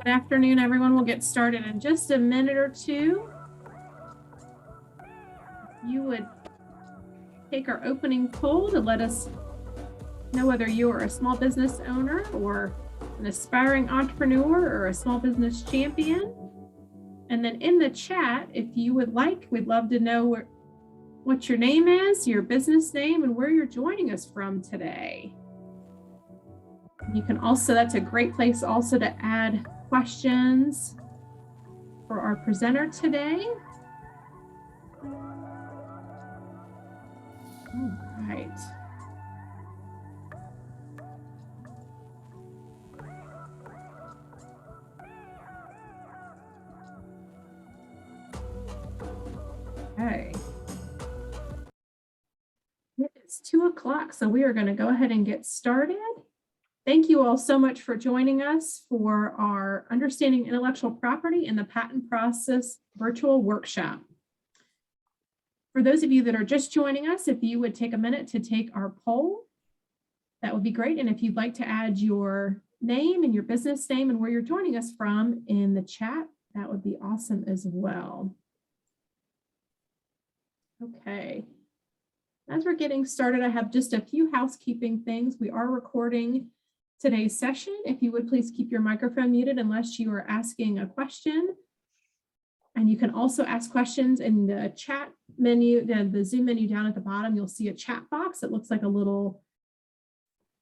Good afternoon, everyone. We'll get started in just a minute or two. If you would take our opening poll to let us know whether you are a small business owner or an aspiring entrepreneur or a small business champion. And then in the chat, if you would like, we'd love to know what your name is, your business name, and where you're joining us from today. You can also, that's a great place also to add questions for our presenter today. All right. Okay. It is 2 o'clock, so we are going to go ahead and get started. Thank you all so much for joining us for our Understanding Intellectual Property in the Patent Process virtual workshop. For those of you that are just joining us, if you would take a minute to take our poll, that would be great. And if you'd like to add your name and your business name and where you're joining us from in the chat, that would be awesome as well. Okay. As we're getting started, I have just a few housekeeping things. We are recording today's session. If you would please keep your microphone muted unless you are asking a question. And you can also ask questions in the chat menu, the Zoom menu down at the bottom. You'll see a chat box that looks like a little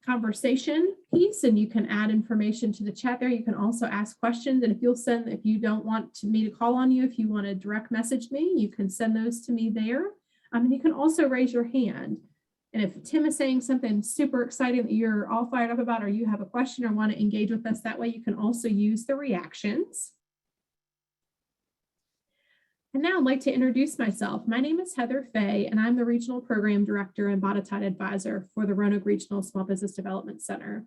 conversation piece, and you can add information to the chat there. You can also ask questions. And if you don't want me to call on you, if you want to direct message me, you can send those to me there. And you can also raise your hand. And if Tim is saying something super exciting that you're all fired up about, or you have a question or want to engage with us that way, you can also use the reactions. And now I'd like to introduce myself. My name is Heather Fay, and I'm the Regional Program Director and Botetied Advisor for the Roanoke Regional Small Business Development Center.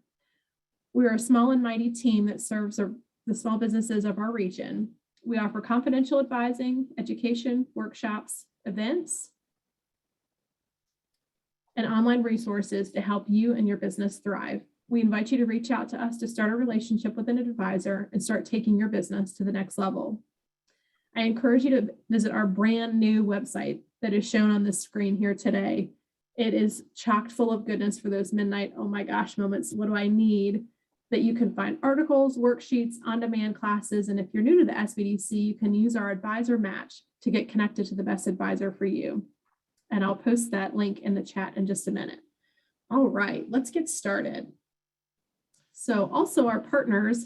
We are a small and mighty team that serves the small businesses of our region. We offer confidential advising, education, workshops, events, and online resources to help you and your business thrive. We invite you to reach out to us to start a relationship with an advisor and start taking your business to the next level. I encourage you to visit our brand new website that is shown on the screen here today. It is chock full of goodness for those midnight, oh my gosh moments. What do I need? That you can find articles, worksheets, on-demand classes. And if you're new to the SBDC, you can use our advisor match to get connected to the best advisor for you. And I'll post that link in the chat in just a minute. All right, let's get started. So also our partners,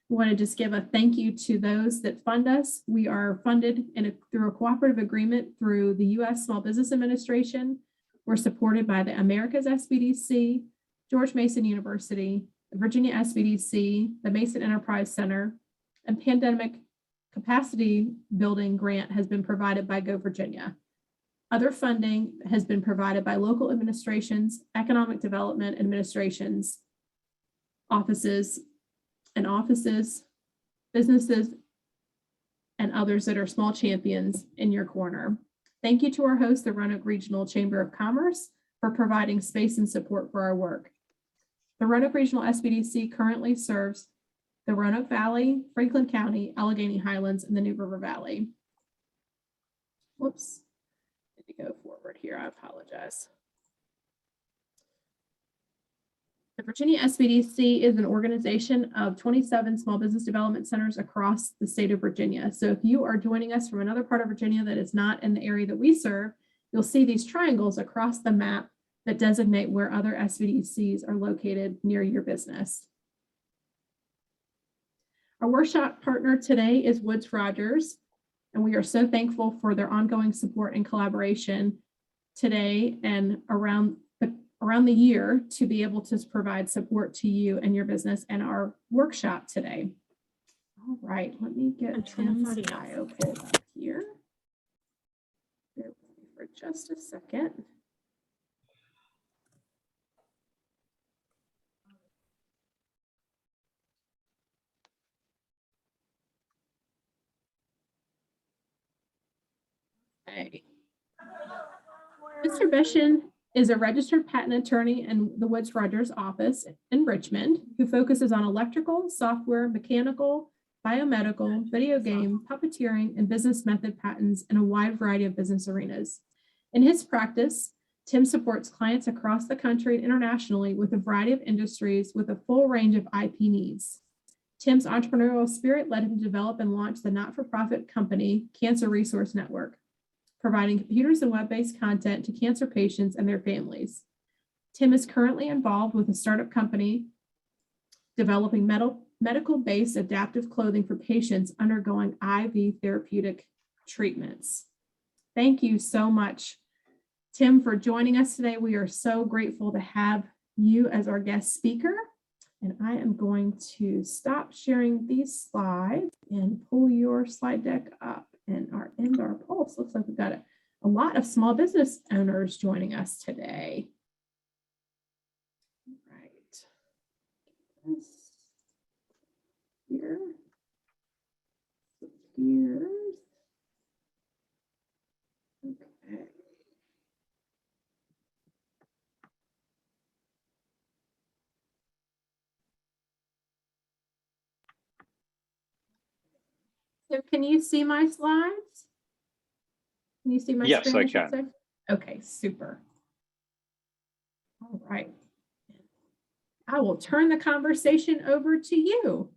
we want to just give a thank you to those that fund us. We are funded through a cooperative agreement through the U.S. Small Business Administration. We're supported by the Americas SBDC, George Mason University, the Virginia SBDC, the Mason Enterprise Center, and Pandemic Capacity Building Grant has been provided by Go Virginia. Other funding has been provided by local administrations, economic development administrations, offices, businesses, and others that are small champions in your corner. Thank you to our host, the Roanoke Regional Chamber of Commerce, for providing space and support for our work. The Roanoke Regional SBDC currently serves the Roanoke Valley, Franklin County, Allegheny Highlands, and the New River Valley. Whoops. To go forward here, I apologize. The Virginia SBDC is an organization of 27 small business development centers across the state of Virginia. So if you are joining us from another part of Virginia that is not in the area that we serve, you'll see these triangles across the map that designate where other SBDCs are located near your business. Our workshop partner today is Woods Rogers. And we are so thankful for their ongoing support and collaboration today and around the year to be able to provide support to you and your business and our workshop today. All right, let me get Tim's bio pulled up here. Bear with me for just a second. Okay. Mr. Bechen is a registered patent attorney in the Woods Rogers office in Richmond who focuses on electrical, software, mechanical, biomedical, video game, puppeteering, and business method patents in a wide variety of business arenas. In his practice, Tim supports clients across the country and internationally with a variety of industries with a full range of IP needs. Tim's entrepreneurial spirit led him to develop and launch the not-for-profit company, Cancer Resource Network, providing computers and web-based content to cancer patients and their families. Tim is currently involved with a startup company developing medical-based adaptive clothing for patients undergoing IV therapeutic treatments. Thank you so much, Tim, for joining us today. We are so grateful to have you as our guest speaker. And I am going to stop sharing these slides and pull your slide deck up and end our pulse. Looks like we've got a lot of small business owners joining us today. All right. This here. Gears. Okay. So can you see my slides? Can you see my Yes, screen? I can. Say? Okay, super. All right. I will turn the conversation over to you.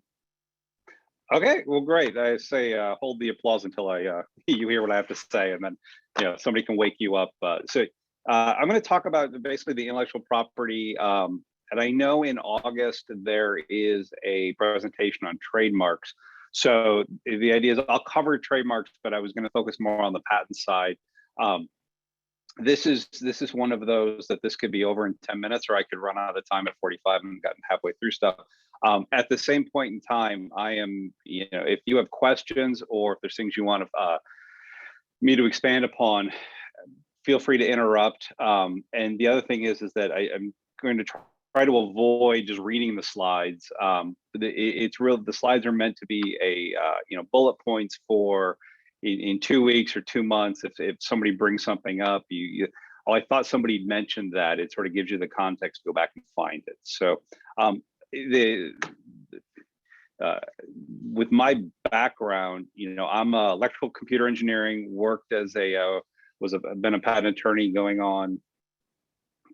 Okay, well, great. I say hold the applause until you hear what I have to say, and then somebody can wake you up. I'm going to talk about basically the intellectual property. And I know in August there is a presentation on trademarks. So the idea is I'll cover trademarks, but I was going to focus more on the patent side. This is one of those that this could be over in 10 minutes, or I could run out of time at 45 and gotten halfway through stuff. At the same point in time, I am, if you have questions or if there's things you want me to expand upon, feel free to interrupt. And the other thing is that I'm going to try to avoid just reading the slides. It's real. The slides are meant to be bullet points for in 2 weeks or 2 months. If somebody brings something up, I thought somebody mentioned that, it sort of gives you the context to go back and find it. So with my background, I'm electrical computer engineering, worked as been a patent attorney going on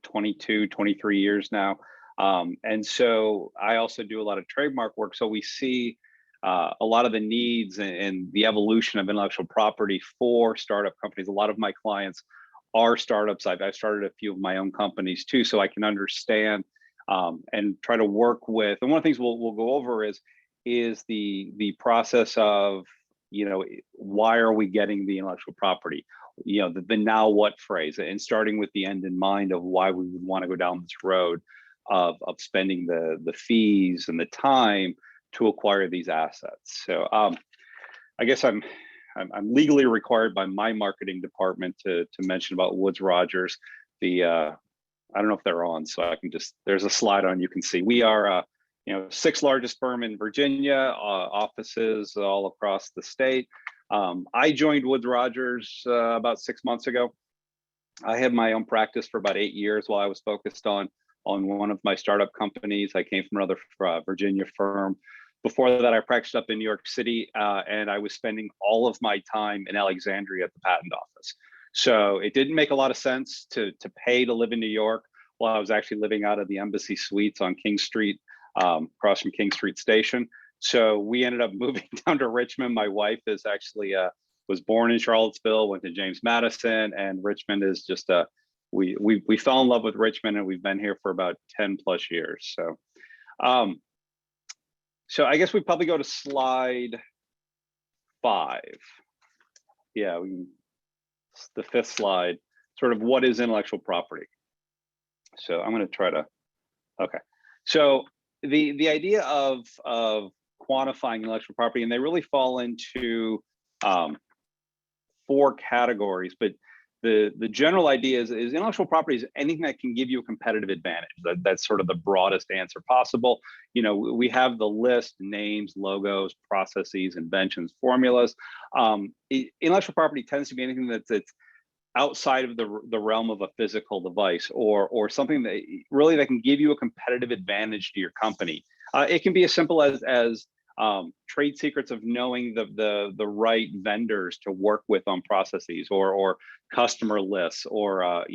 22, 23 years now. And so I also do a lot of trademark work. So we see a lot of the needs and the evolution of intellectual property for startup companies. A lot of my clients are startups. I've started a few of my own companies too, so I can understand and try to work with. And one of the things we'll go over is the process of, why are we getting the intellectual property? The now what phrase, and starting with the end in mind of why we would want to go down this road of spending the fees and the time to acquire these assets. So I guess I'm legally required by my marketing department to mention about Woods Rogers. I don't know if they're on, so I can there's a slide on, you can see. We are sixth largest firm in Virginia, offices all across the state. I joined Woods Rogers about 6 months ago. I had my own practice for about 8 years while I was focused on one of my startup companies. I came from another Virginia firm. Before that, I practiced up in New York City, and I was spending all of my time in Alexandria at the patent office. So it didn't make a lot of sense to pay to live in New York while I was actually living out of the Embassy Suites on King Street, across from King Street Station. So we ended up moving down to Richmond. My wife is actually was born in Charlottesville, went to James Madison, and Richmond is just we fell in love with Richmond, and we've been here for about 10 plus years. So so I guess we probably go to slide 5. Yeah, the 5th slide, sort of what is intellectual property. So I'm going to try to, okay. So the idea of quantifying intellectual property, and they really fall into 4 categories, but the general idea is intellectual property is anything that can give you a competitive advantage. That's sort of the broadest answer possible. We have the list: names, logos, processes, inventions, formulas. Intellectual property tends to be anything that's outside of the realm of a physical device, or something that can give you a competitive advantage to your company. It can be as simple as trade secrets of knowing the right vendors to work with on processes, or customer lists, or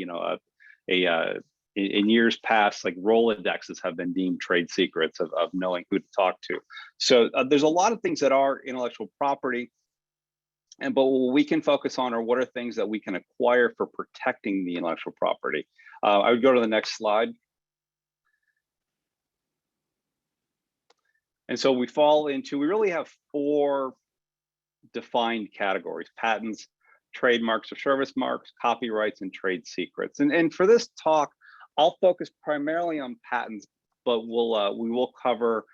in years past, like Rolodexes have been deemed trade secrets of knowing who to talk to. So there's a lot of things that are intellectual property, but what we can focus on are what are things that we can acquire for protecting the intellectual property. I would go to the next slide. And so we really have 4 defined categories: patents, trademarks or service marks, copyrights, and trade secrets. And for this talk, I'll focus primarily on patents, but we will cover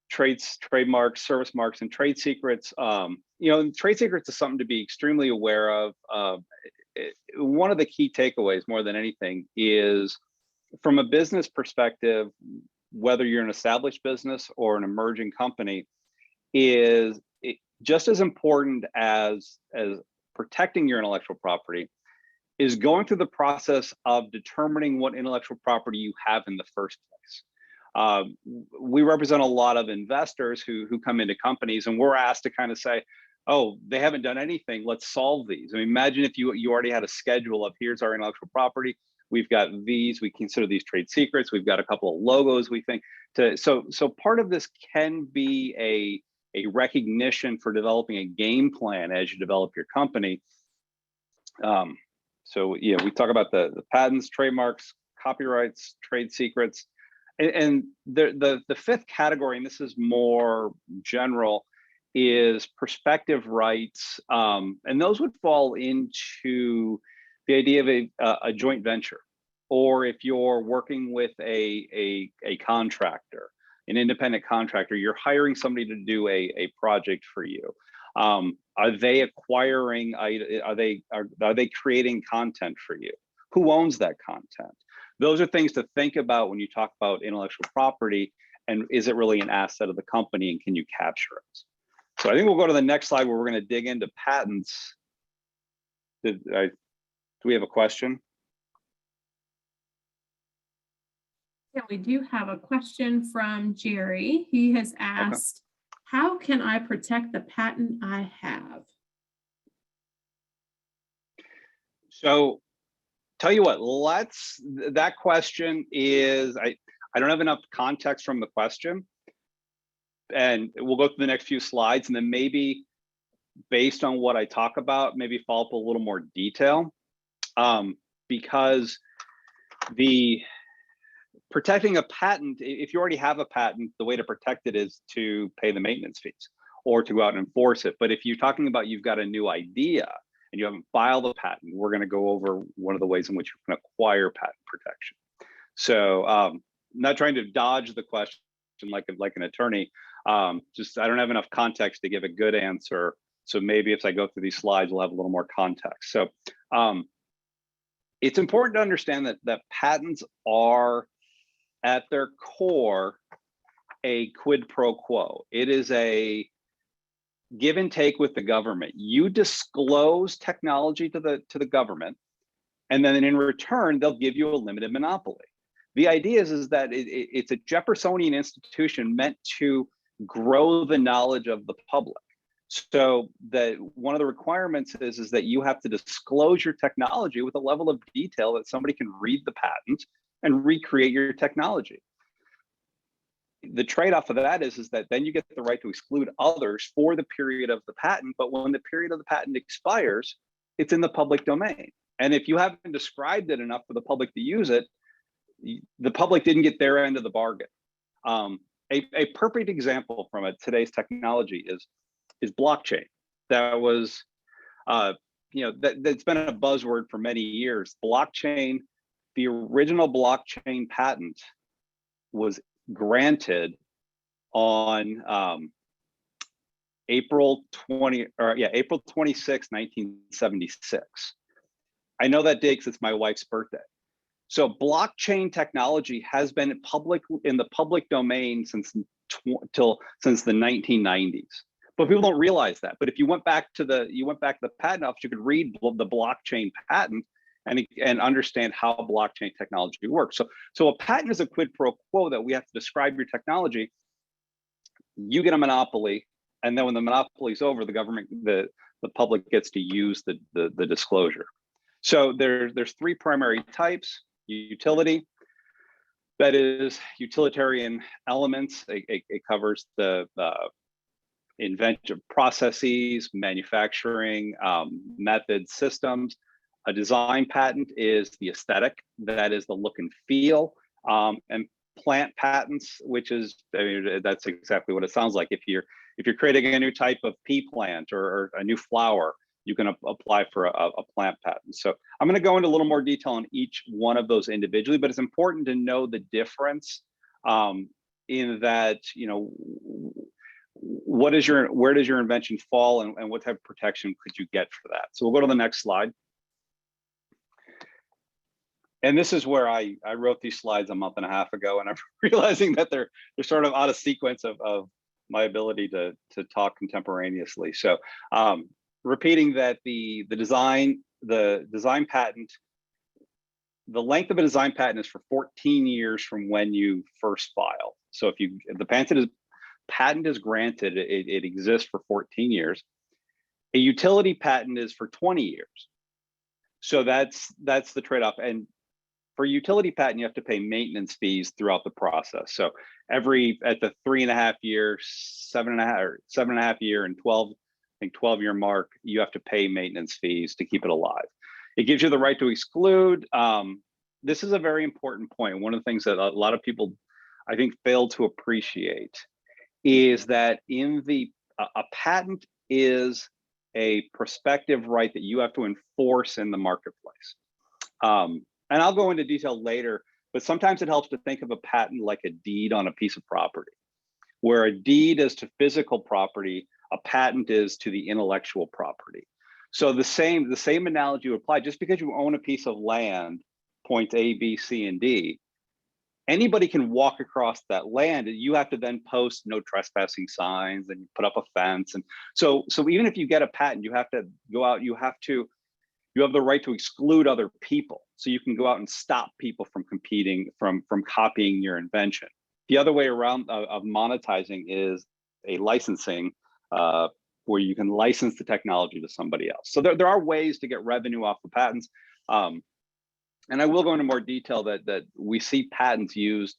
trademarks, service marks, and trade secrets. Trade secrets is something to be extremely aware of. One of the key takeaways, more than anything, is from a business perspective, whether you're an established business or an emerging company, is just as important as protecting your intellectual property is going through the process of determining what intellectual property you have in the first place. We represent a lot of investors who come into companies, and we're asked to kind of say, oh, they haven't done anything, let's solve these. I mean, imagine if you already had a schedule of here's our intellectual property, we've got these, we consider these trade secrets, we've got a couple of logos we think to, so part of this can be a recognition for developing a game plan as you develop your company. So yeah, we talk about the patents, trademarks, copyrights, trade secrets, and the 5th category, and this is more general, is prospective rights, and those would fall into the idea of a joint venture, or if you're working with a contractor, an independent contractor, you're hiring somebody to do a project for you. Are they acquiring? Are they creating content for you? Who owns that content? Those are things to think about when you talk about intellectual property, and is it really an asset of the company, and can you capture it? So I think we'll go to the next slide where we're going to dig into patents. Do we have a question? Yeah, we do have a question from Jerry. He has asked, how can I protect the patent I have? So tell you what, that question is, I don't have enough context from the question, and we'll go through the next few slides, and then maybe based on what I talk about, maybe follow up a little more detail, because protecting a patent, if you already have a patent, the way to protect it is to pay the maintenance fees or to go out and enforce it. But if you're talking about you've got a new idea and you haven't filed a patent, we're going to go over one of the ways in which you can acquire patent protection. So not trying to dodge the question like an attorney, just I don't have enough context to give a good answer. So maybe if I go through these slides, we'll have a little more context. So it's important to understand that patents are at their core a quid pro quo. It is a give and take with the government. You disclose technology to the government, and then in return, they'll give you a limited monopoly. The idea is that it's a Jeffersonian institution meant to grow the knowledge of the public. So that one of the requirements is that you have to disclose your technology with a level of detail that somebody can read the patent and recreate your technology. The trade-off of that is that then you get the right to exclude others for the period of the patent, but when the period of the patent expires, it's in the public domain. And if you haven't described it enough for the public to use it, the public didn't get their end of the bargain. A perfect example from today's technology is blockchain. That was, that's been a buzzword for many years. Blockchain, the original blockchain patent was granted on April 26, 1976. I know that date because it's my wife's birthday. So blockchain technology has been in the public domain since the 1990s. But people don't realize that. But if you went back to the patent office, you could read the blockchain patent and understand how blockchain technology works. So a patent is a quid pro quo that we have to describe your technology. you get a monopoly, and then when the monopoly's over, the government, the public gets to use the disclosure. So there's three primary types: utility, that is utilitarian elements. It covers the inventive processes, manufacturing, methods, systems. A design patent is the aesthetic, that is the look and feel. And plant patents, which is, I mean, that's exactly what it sounds like. If you're creating a new type of pea plant or a new flower, you can apply for a plant patent. So I'm going to go into a little more detail on each one of those individually, but it's important to know the difference in that, you know, where does your invention fall, and what type of protection could you get for that? So we'll go to the next slide. And this is where I wrote these slides a month and a half ago, and I'm realizing that they're sort of out of sequence of my ability to talk contemporaneously. So repeating that the design patent, the length of a design patent is for 14 years from when you first file. So if the patent is granted, it exists for 14 years. A utility patent is for 20 years. So that's the trade-off. And for utility patent, you have to pay maintenance fees throughout the process. So at the 3.5 year, 7.5 year, and 12-year mark, you have to pay maintenance fees to keep it alive. It gives you the right to exclude. This is a very important point. One of the things that a lot of people, I think, fail to appreciate is that a patent is a prospective right that you have to enforce in the marketplace. And I'll go into detail later, but sometimes it helps to think of a patent like a deed on a piece of property, where a deed is to physical property, a patent is to the intellectual property. So the same analogy would apply. Just because you own a piece of land, points A, B, C, and D, anybody can walk across that land, and you have to then post no trespassing signs and put up a fence. And so even if you get a patent, you have to go out, you have the right to exclude other people. So you can go out and stop people from competing, from copying your invention. The other way around of monetizing is a licensing, where you can license the technology to somebody else. So there are ways to get revenue off the patents. And I will go into more detail that we see patents used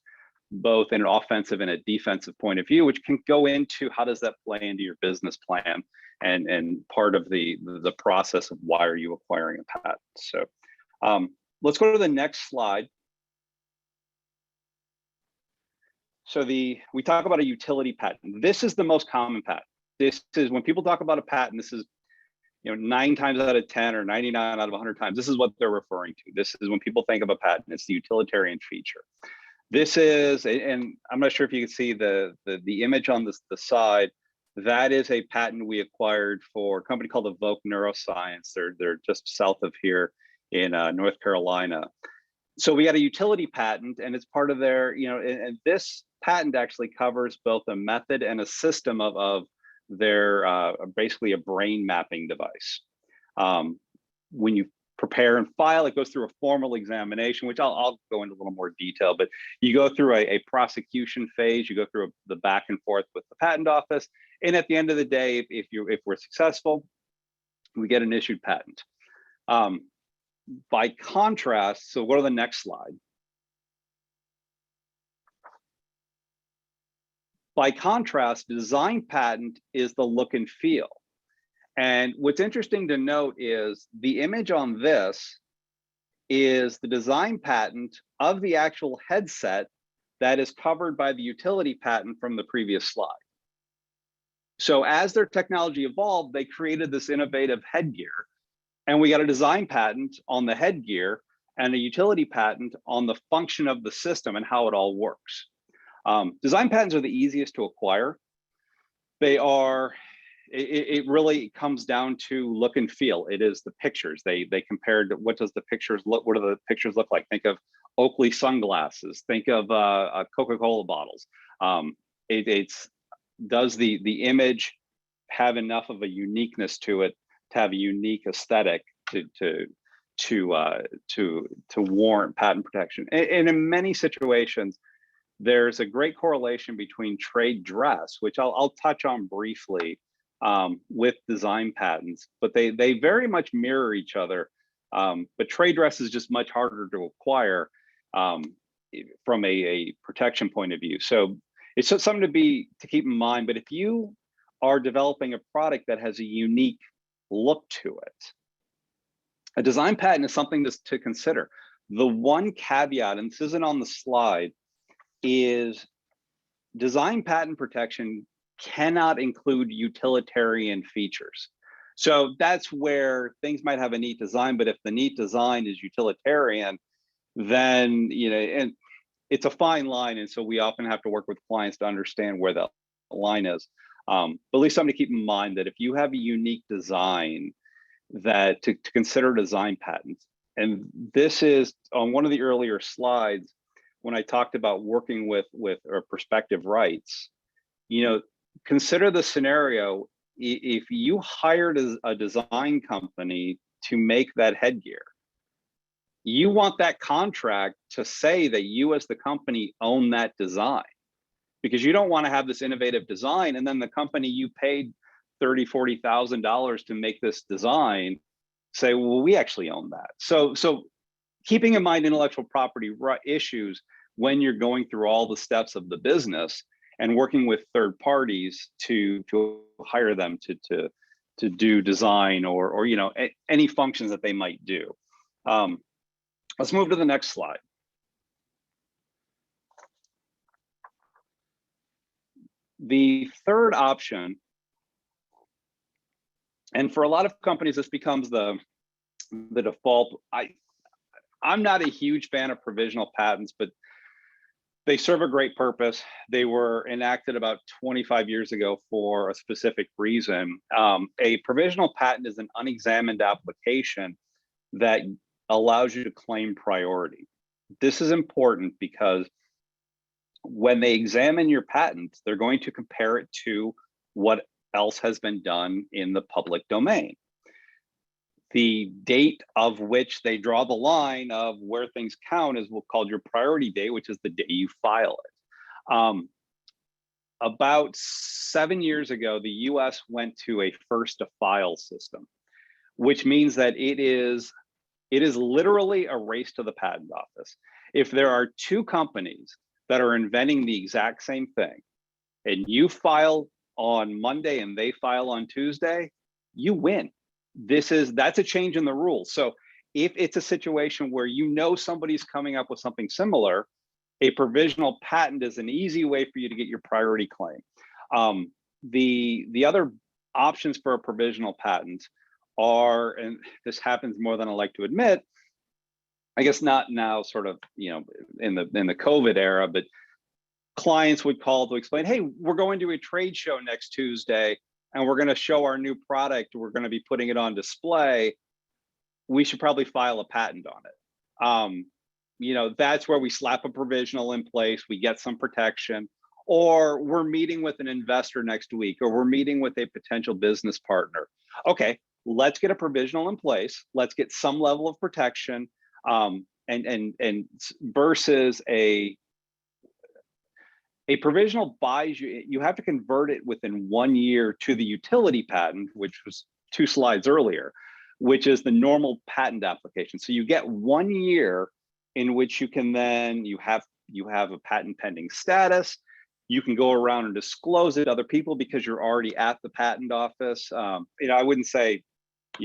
both in an offensive and a defensive point of view, which can go into how does that play into your business plan and part of the process of why are you acquiring a patent. So let's go to the next slide. So we talk about a utility patent. This is the most common patent. This is when people talk about a patent, this is 9 times out of 10 or 99 out of 100 times, this is what they're referring to. This is when people think of a patent, it's the utilitarian feature. This is, and I'm not sure if you can see the image on the side, that is a patent we acquired for a company called Evoke Neuroscience. They're just south of here in North Carolina. So we got a utility patent, and it's part of their, and this patent actually covers both a method and a system of their basically a brain mapping device. When you prepare and file, it goes through a formal examination, which I'll go into a little more detail, but you go through a prosecution phase, you go through the back and forth with the patent office, and at the end of the day, if we're successful, we get an issued patent. By contrast, so go to the next slide. By contrast, design patent is the look and feel. And what's interesting to note is the image on this is the design patent of the actual headset that is covered by the utility patent from the previous slide. So as their technology evolved, they created this innovative headgear, and we got a design patent on the headgear and a utility patent on the function of the system and how it all works. Design patents are the easiest to acquire. They are, it really comes down to look and feel. It is the pictures. They compared what do the pictures look like? Think of Oakley sunglasses. Think of Coca-Cola bottles. Does the image have enough of a uniqueness to it to have a unique aesthetic to warrant patent protection? And in many situations, there's a great correlation between trade dress, which I'll touch on briefly, with design patents, but they very much mirror each other. But trade dress is just much harder to acquire from a protection point of view. So it's just something to keep in mind. But if you are developing a product that has a unique look to it, a design patent is something to consider. The one caveat, and this isn't on the slide, is design patent protection cannot include utilitarian features. So that's where things might have a neat design, but if the neat design is utilitarian, then, and it's a fine line. And so we often have to work with clients to understand where the line is. But at least something to keep in mind, that if you have a unique design, that to consider design patents. And this is on one of the earlier slides when I talked about working with or prospective rights. Consider the scenario: if you hired a design company to make that headgear, you want that contract to say that you as the company own that design, because you don't want to have this innovative design and then the company you paid $30,000-$40,000 to make this design say, well, we actually own that. So keeping in mind intellectual property issues when you're going through all the steps of the business and working with third parties to hire them to do design or any functions that they might do. Let's move to the next slide. The third option, and for a lot of companies, this becomes the default. I'm not a huge fan of provisional patents, but they serve a great purpose. They were enacted about 25 years ago for a specific reason. A provisional patent is an unexamined application that allows you to claim priority. This is important because when they examine your patent, they're going to compare it to what else has been done in the public domain. The date of which they draw the line of where things count is what's called your priority date, which is the day you file it. About 7 years ago, the US went to a first to file system, which means that it is literally a race to the patent office. If there are two companies that are inventing the exact same thing, and you file on Monday and they file on Tuesday, you win. That's a change in the rules. So if it's a situation where somebody's coming up with something similar, a provisional patent is an easy way for you to get your priority claim. The other options for a provisional patent are, and this happens more than I like to admit, I guess not now, sort of, in the COVID era, but clients would call to explain, hey, we're going to a trade show next Tuesday and we're going to show our new product. We're going to be putting it on display. We should probably file a patent on it. That's where we slap a provisional in place. We get some protection, or we're meeting with an investor next week, or we're meeting with a potential business partner. Okay, let's get a provisional in place. Let's get some level of protection, and versus a provisional buys you have to convert it within 1 year to the utility patent, which was 2 slides earlier, which is the normal patent application. So you get 1 year in which you can then, you have a patent pending status. You can go around and disclose it to other people because you're already at the patent office. I wouldn't say,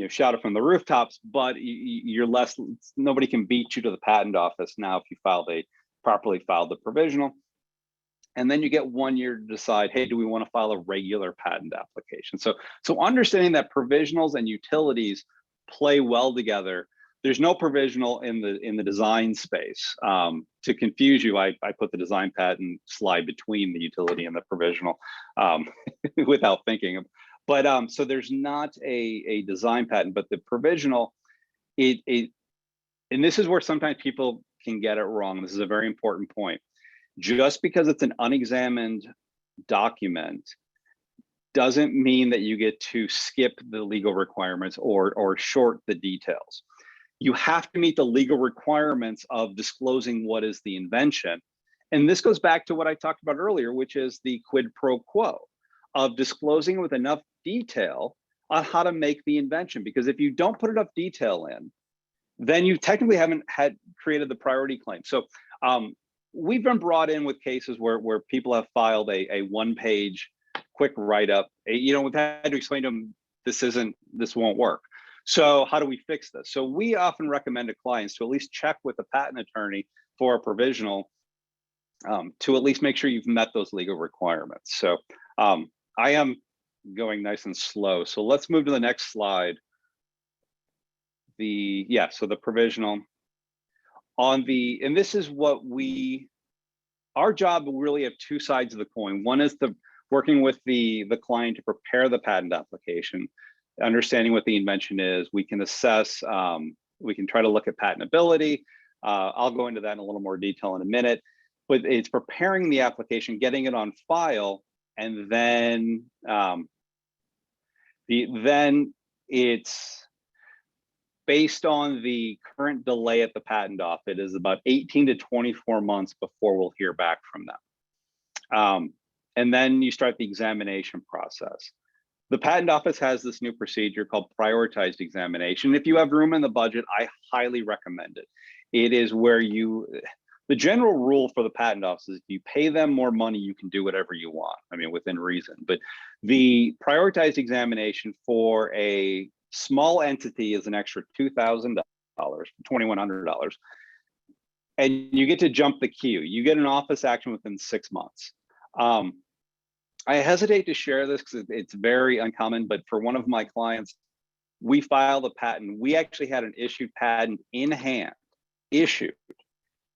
shout it from the rooftops, but nobody can beat you to the patent office now if you properly filed the provisional. And then you get 1 year to decide, hey, do we want to file a regular patent application? So understanding that provisionals and utilities play well together. There's no provisional in the design space. To confuse you, I put the design patent slide between the utility and the provisional without thinking. But so there's not a design patent, but the provisional, and this is where sometimes people can get it wrong. This is a very important point. Just because it's an unexamined document doesn't mean that you get to skip the legal requirements or short the details. You have to meet the legal requirements of disclosing what is the invention. And this goes back to what I talked about earlier, which is the quid pro quo of disclosing with enough detail on how to make the invention. Because if you don't put enough detail in, then you technically haven't created the priority claim. So we've been brought in with cases where people have filed a one-page quick write-up. We've had to explain to them, this won't work. So how do we fix this? So we often recommend to clients to at least check with the patent attorney for a provisional to at least make sure you've met those legal requirements. So I am going nice and slow. So let's move to the next slide. So the provisional and this is what our job, we really have two sides of the coin. One is working with the client to prepare the patent application, understanding what the invention is. We can assess, we can try to look at patentability. I'll go into that in a little more detail in a minute, but it's preparing the application, getting it on file, and then it's based on the current delay at the patent office. It is about 18 to 24 months before we'll hear back from them. And then you start the examination process. The patent office has this new procedure called prioritized examination. If you have room in the budget, I highly recommend it. It is where the general rule for the patent office is if you pay them more money, you can do whatever you want. I mean, within reason. But the prioritized examination for a small entity is an extra $2,000, $2,100. And you get to jump the queue. You get an office action within 6 months. I hesitate to share this because it's very uncommon, but for one of my clients, we filed a patent. We actually had an issued patent in hand, issued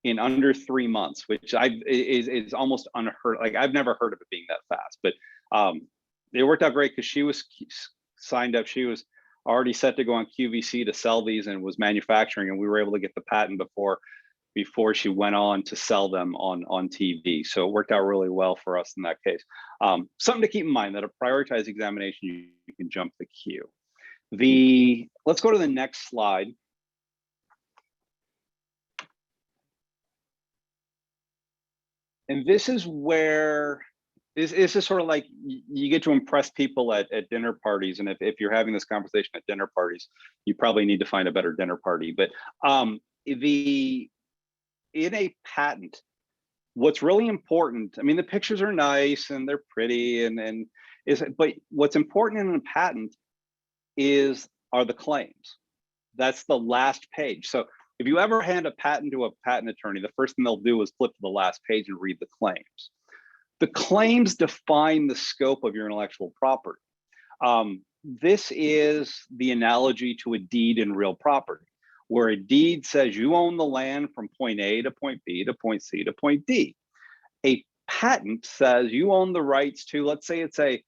in under 3 months, which is almost unheard. Like, I've never heard of it being that fast, but it worked out great because she was signed up. She was already set to go on QVC to sell these and was manufacturing, and we were able to get the patent before she went on to sell them on TV. So it worked out really well for us in that case. Something to keep in mind, that a prioritized examination, you can jump the queue. Let's go to the next slide. And this is where, this is sort of like you get to impress people at dinner parties. And if you're having this conversation at dinner parties, you probably need to find a better dinner party. But in a patent, what's really important, I mean, the pictures are nice and they're pretty, but what's important in a patent are the claims. That's the last page. So if you ever hand a patent to a patent attorney, the first thing they'll do is flip to the last page and read the claims. The claims define the scope of your intellectual property. This is the analogy to a deed in real property, where a deed says you own the land from point A to point B to point C to point D. A patent says you own the rights to, let's say it's a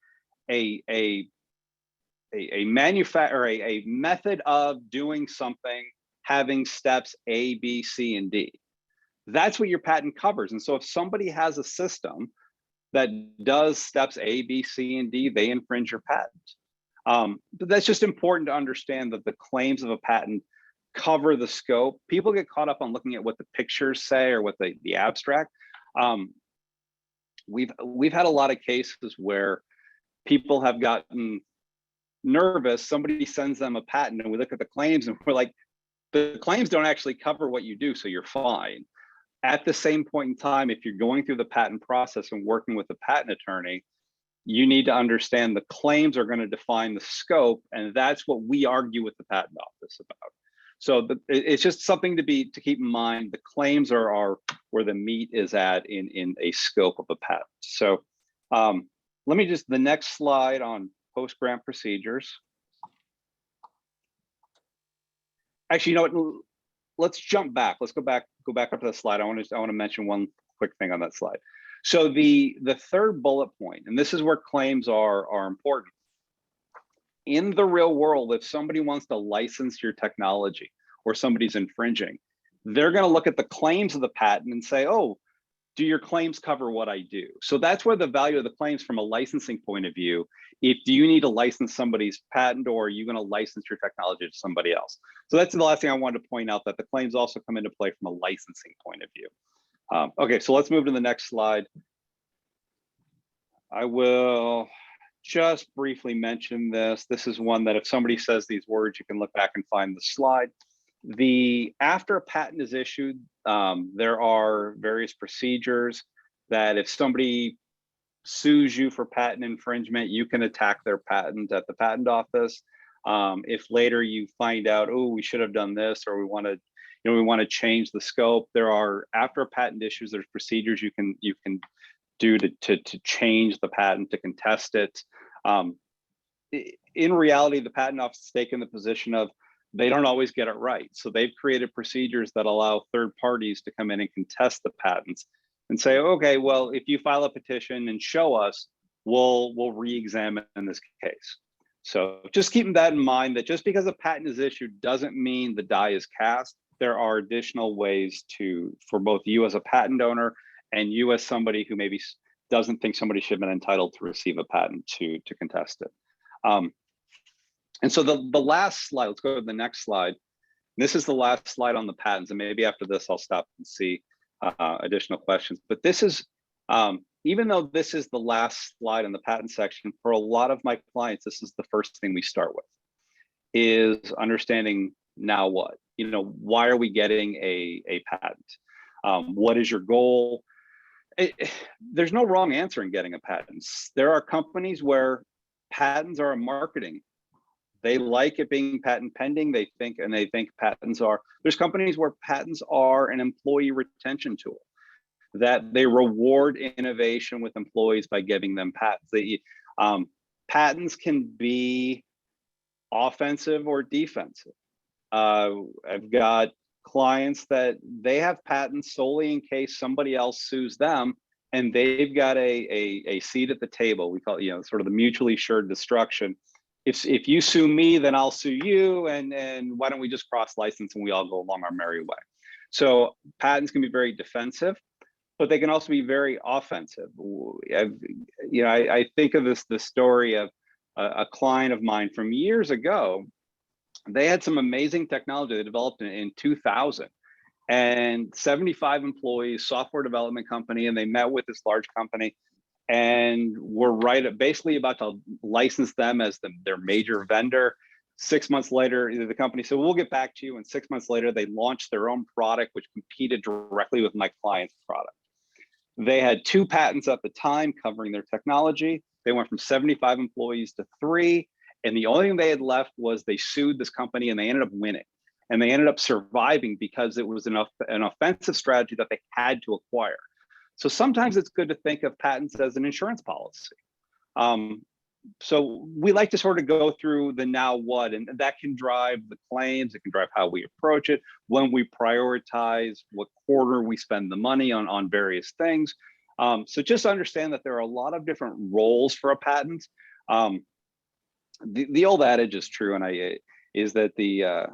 method of doing something having steps A, B, C, and D. That's what your patent covers. And so if somebody has a system that does steps A, B, C, and D, they infringe your patent. But that's just important to understand, that the claims of a patent cover the scope. People get caught up on looking at what the pictures say or what the abstract. We've had a lot of cases where people have gotten nervous. Somebody sends them a patent and we look at the claims and we're like, the claims don't actually cover what you do, so you're fine. At the same point in time, if you're going through the patent process and working with a patent attorney, you need to understand the claims are going to define the scope, and that's what we argue with the patent office about. So it's just something to keep in mind. The claims are where the meat is at in a scope of a patent. So let me the next slide on post-grant procedures. Actually, you know what? Let's jump back. Let's go back up to the slide. I want to mention one quick thing on that slide. So the third bullet point, and this is where claims are important. In the real world, if somebody wants to license your technology or somebody's infringing, they're going to look at the claims of the patent and say, oh, do your claims cover what I do? So that's where the value of the claims from a licensing point of view. Do you need to license somebody's patent, or are you going to license your technology to somebody else? So that's the last thing I wanted to point out, that the claims also come into play from a licensing point of view. Okay, so let's move to the next slide. I will just briefly mention this. This is one that if somebody says these words, you can look back and find the slide. After a patent is issued, there are various procedures that if somebody sues you for patent infringement, you can attack their patent at the patent office. If later you find out, oh, we should have done this, or we want to change the scope, there are, after a patent issues, there's procedures you can do to change the patent, to contest it. In reality, the patent office has taken the position of they don't always get it right. So they've created procedures that allow third parties to come in and contest the patents and say, okay, well, if you file a petition and show us, we'll re-examine this case. So just keeping that in mind, that just because a patent is issued doesn't mean the die is cast. There are additional ways for both you as a patent owner and you as somebody who maybe doesn't think somebody should have been entitled to receive a patent to contest it. And so the last slide, let's go to the next slide. This is the last slide on the patents, and maybe after this I'll stop and see additional questions. But this is, even though this is the last slide in the patent section, for a lot of my clients, this is the first thing we start with, is understanding now what? Why are we getting a patent? What is your goal? There's no wrong answer in getting a patent. There are companies where patents are a marketing. They like it being patent pending. They think patents are. There's companies where patents are an employee retention tool, that they reward innovation with employees by giving them patents. Patents can be offensive or defensive. I've got clients that they have patents solely in case somebody else sues them, and they've got a seat at the table. We call it, sort of the mutually assured destruction. If you sue me, then I'll sue you, and why don't we just cross license and we all go along our merry way? So patents can be very defensive, but they can also be very offensive. I think of the story of a client of mine from years ago. They had some amazing technology they developed in 2000, and 75 employees, software development company, and they met with this large company and were basically about to license them as their major vendor. 6 months later, the company said, we'll get back to you. And 6 months later, they launched their own product, which competed directly with my client's product. They had 2 patents at the time covering their technology. They went from 75 employees to 3. And the only thing they had left was they sued this company, and they ended up winning. And they ended up surviving because it was an offensive strategy that they had to acquire. So sometimes it's good to think of patents as an insurance policy. So we like to sort of go through the now what, and that can drive the claims. It can drive how we approach it, when we prioritize, what quarter we spend the money on various things. So just understand that there are a lot of different roles for a patent. The old adage is true, and is that the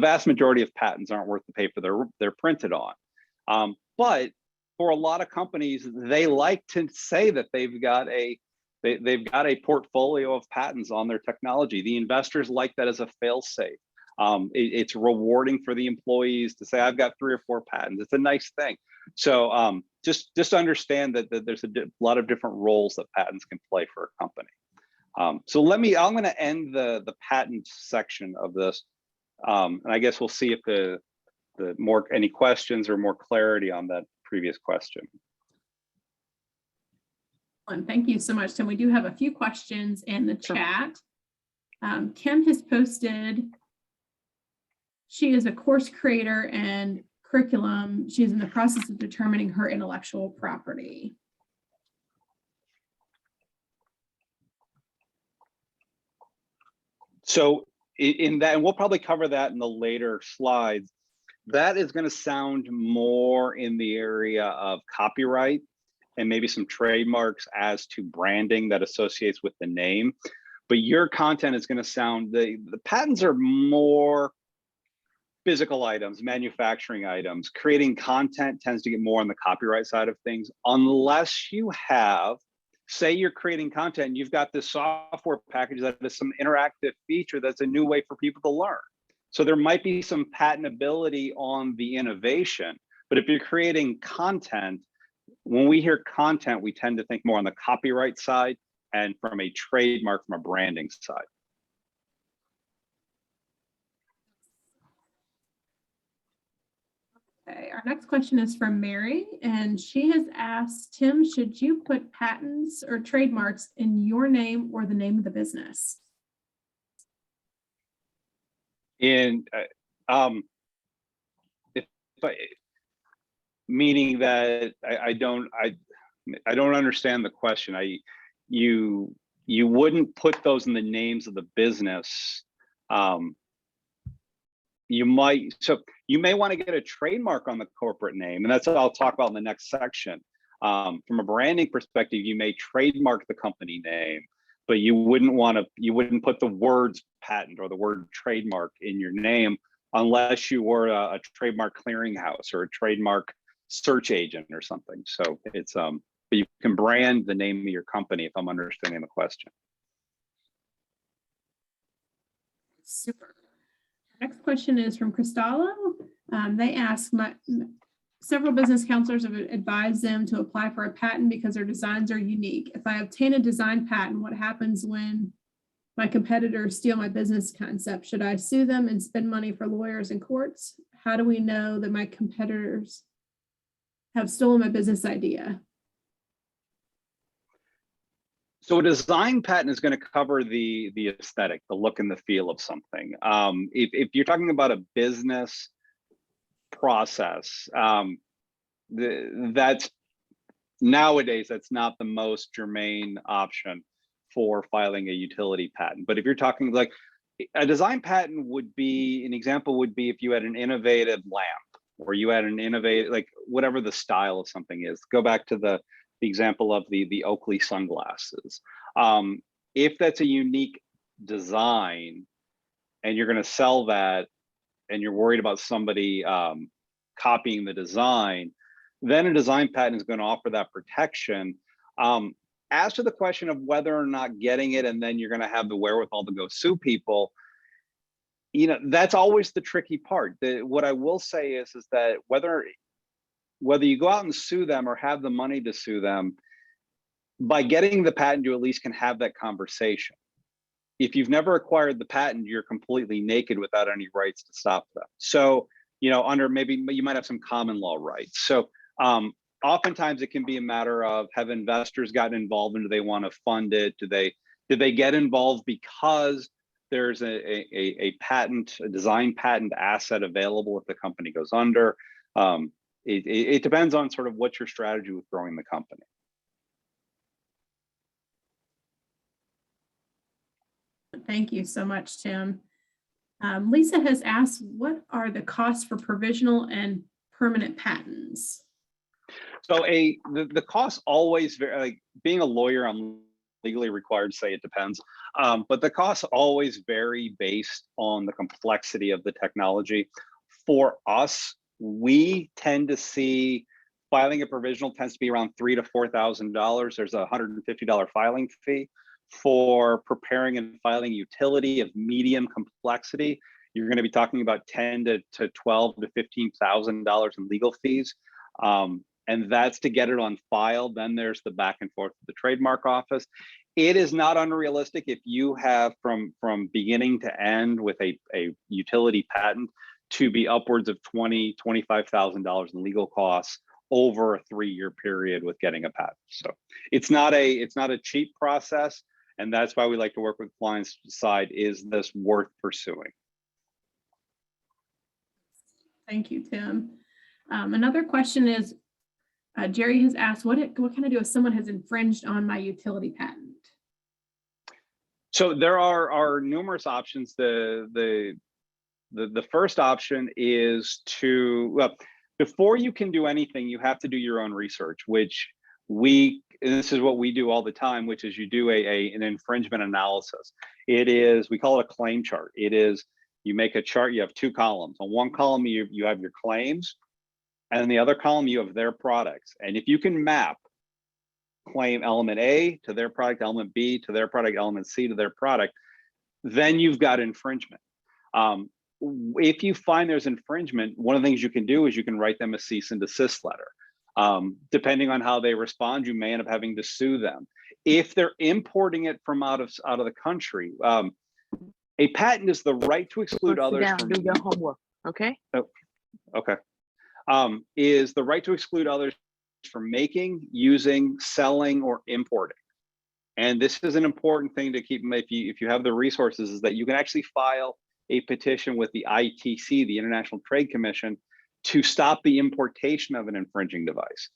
vast majority of patents aren't worth the paper they're printed on. But for a lot of companies, they like to say that they've got a portfolio of patents on their technology. The investors like that as a fail-safe. It's rewarding for the employees to say, I've got 3 or 4 patents. It's a nice thing. So just understand that there's a lot of different roles that patents can play for a company. So I'm going to end the patent section of this, and I guess we'll see if any questions or more clarity on that previous question. Thank you so much, Tim. We do have a few questions in the chat. Kim has posted, she is a course creator and curriculum. She's in the process of determining her intellectual property. So in that, and we'll probably cover that in the later slides, that is going to sound more in the area of copyright and maybe some trademarks as to branding that associates with the name. But your content is going to sound, the patents are more physical items, manufacturing items. Creating content tends to get more on the copyright side of things, unless you have, say you're creating content and you've got this software package that has some interactive feature that's a new way for people to learn. So there might be some patentability on the innovation, But if you're creating content, when we hear content, we tend to think more on the copyright side and from a trademark, from a branding side. Okay, our next question is from Mary, and she has asked, Tim, should you put patents or trademarks in your name or the name of the business? In if I, meaning that I don't understand the question. You wouldn't put those in the names of the business. You may want to get a trademark on the corporate name, and that's what I'll talk about in the next section. From a branding perspective, you may trademark the company name, but you wouldn't put the words patent or the word trademark in your name unless you were a trademark clearinghouse or a trademark search agent or something. So it's but you can brand the name of your company, if I'm understanding the question. Super. Next question is from Cristallo. They ask, several business counselors have advised them to apply for a patent because their designs are unique. If I obtain a design patent, what happens when my competitors steal my business concept? Should I sue them and spend money for lawyers and courts? How do we know that my competitors have stolen my business idea? So a design patent is going to cover the aesthetic, the look and the feel of something. If you're talking about a business process, that's nowadays, that's not the most germane option for filing a utility patent. But if you're talking like a design patent would be, an example would be if you had an innovative lamp or you had an innovative, like whatever the style of something is. Go back to the example of the Oakley sunglasses. If that's a unique design and you're going to sell that and you're worried about somebody copying the design, then a design patent is going to offer that protection. As to the question of whether or not getting it and then you're going to have the wherewithal to go sue people, that's always the tricky part. What I will say is that whether you go out and sue them or have the money to sue them, by getting the patent, you at least can have that conversation. If you've never acquired the patent, you're completely naked without any rights to stop them. So, under maybe you might have some common law rights. So oftentimes it can be a matter of, have investors gotten involved and do they want to fund it? Did they get involved because there's a patent, a design patent asset available if the company goes under? It depends on sort of what's your strategy with growing the company. Thank you so much, Tim. Lisa has asked, what are the costs for provisional and permanent patents? So the costs always vary. Like being a lawyer, I'm legally required to say it depends, but the costs always vary based on the complexity of the technology. For us, we tend to see filing a provisional tends to be around $3,000 to $4,000. There's a $150 filing fee. For preparing and filing utility of medium complexity, you're going to be talking about $10,000 to $12,000 to $15,000 in legal fees, and that's to get it on file. Then there's the back and forth with the trademark office. It is not unrealistic if you have from beginning to end with a utility patent to be upwards of $20,000 to $25,000 in legal costs over a 3-year period with getting a patent. So it's not a cheap process, and that's why we like to work with clients to decide, is this worth pursuing? Thank you, Tim. Another question is, Jerry has asked, what can I do if someone has infringed on my utility patent? So there are numerous options. The first option is to, before you can do anything, you have to do your own research, which this is what we do all the time, which is you do an infringement analysis. We call it a claim chart. It is, you make a chart, you have 2 columns. On one column, you have your claims, and in the other column, you have their products. And if you can map claim element A to their product, element B to their product, element C to their product, then you've got infringement. if you find there's infringement, one of the things you can do is you can write them a cease and desist letter. Depending on how they respond, you may end up having to sue them. If they're importing it from out of the country, a patent is the right to exclude others from. Do your homework, okay? Oh, okay. Is the right to exclude others from making, using, selling, or importing. And this is an important thing to keep, if you have the resources, is that you can actually file a petition with the ITC, the International Trade Commission, to stop the importation of an infringing device.